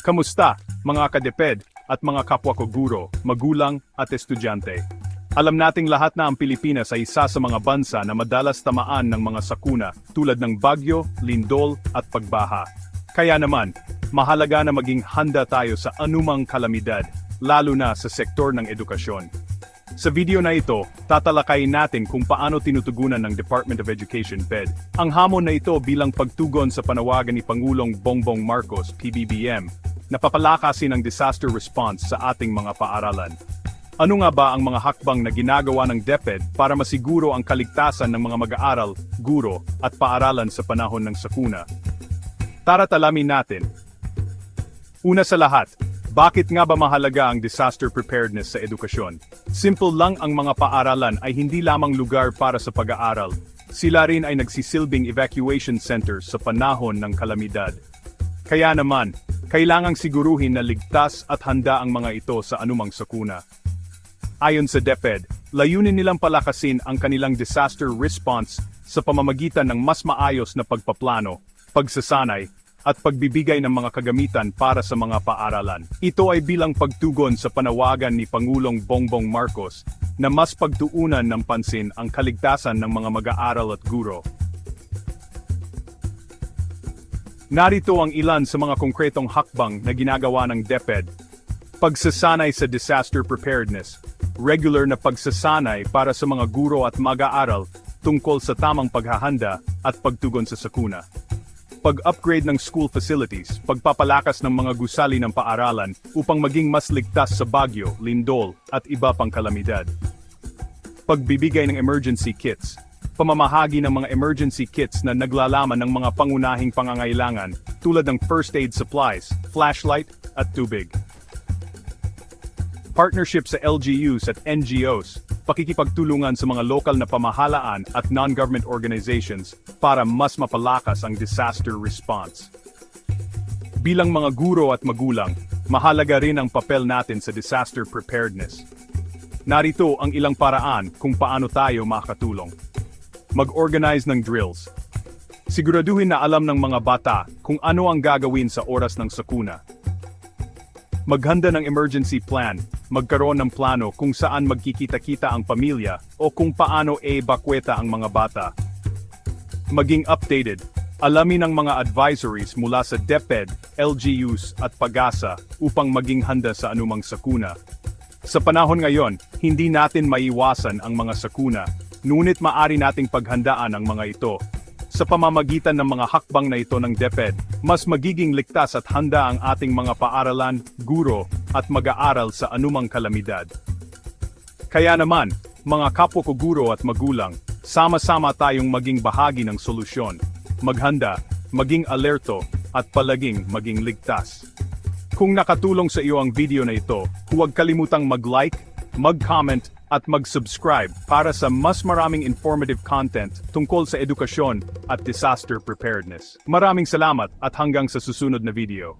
Kamusta, mga kadeped at mga kapwa ko guro, magulang at estudyante? Alam nating lahat na ang Pilipinas ay isa sa mga bansa na madalas tamaan ng mga sakuna tulad ng bagyo, lindol at pagbaha. Kaya naman, mahalaga na maging handa tayo sa anumang kalamidad, lalo na sa sektor ng edukasyon. Sa video na ito, tatalakayin natin kung paano tinutugunan ng Department of Education PED ang hamon na ito bilang pagtugon sa panawagan ni Pangulong Bongbong Marcos, PBBM, na papalakasin ang disaster response sa ating mga paaralan. Ano nga ba ang mga hakbang na ginagawa ng DepEd para masiguro ang kaligtasan ng mga mag-aaral, guro, at paaralan sa panahon ng sakuna? Tara't alamin natin. Una sa lahat, bakit nga ba mahalaga ang disaster preparedness sa edukasyon? Simple lang, ang mga paaralan ay hindi lamang lugar para sa pag-aaral. Sila rin ay nagsisilbing evacuation centers sa panahon ng kalamidad. Kaya naman, kailangang siguruhin na ligtas at handa ang mga ito sa anumang sakuna. Ayon sa DepEd, layunin nilang palakasin ang kanilang disaster response sa pamamagitan ng mas maayos na pagpaplano, pagsasanay, at pagbibigay ng mga kagamitan para sa mga paaralan. Ito ay bilang pagtugon sa panawagan ni Pangulong Bongbong Marcos na mas pagtuunan ng pansin ang kaligtasan ng mga mag-aaral at guro. Narito ang ilan sa mga konkretong hakbang na ginagawa ng DepEd. Pagsasanay sa disaster preparedness. Regular na pagsasanay para sa mga guro at mag-aaral tungkol sa tamang paghahanda at pagtugon sa sakuna. Pag-upgrade ng school facilities, pagpapalakas ng mga gusali ng paaralan upang maging mas ligtas sa bagyo, lindol, at iba pang kalamidad. Pagbibigay ng emergency kits, pamamahagi ng mga emergency kits na naglalaman ng mga pangunahing pangangailangan tulad ng first aid supplies, flashlight, at tubig. Partnership sa LGUs at NGOs, pakikipagtulungan sa mga lokal na pamahalaan at non-government organizations para mas mapalakas ang disaster response. Bilang mga guro at magulang, mahalaga rin ang papel natin sa disaster preparedness. Narito ang ilang paraan kung paano tayo makatulong. Mag-organize ng drills. Siguraduhin na alam ng mga bata kung ano ang gagawin sa oras ng sakuna. Maghanda ng emergency plan, magkaroon ng plano kung saan magkikita-kita ang pamilya o kung paano evakueta ang mga bata. Maging updated, alamin ang mga advisories mula sa DepEd, LGUs at PAGASA upang maging handa sa anumang sakuna. Sa panahon ngayon, hindi natin maiwasan ang mga sakuna, ngunit maari nating paghandaan ang mga ito. Sa pamamagitan ng mga hakbang na ito ng DepEd, mas magiging ligtas at handa ang ating mga paaralan, guro, at mag-aaral sa anumang kalamidad. Kaya naman, mga kapwa ko guro at magulang, sama-sama tayong maging bahagi ng solusyon. Maghanda, maging alerto, at palaging maging ligtas. Kung nakatulong sa iyo ang video na ito, huwag kalimutang mag-like, mag-comment, at mag-subscribe para sa mas maraming informative content tungkol sa edukasyon at disaster preparedness. Maraming salamat at hanggang sa susunod na video.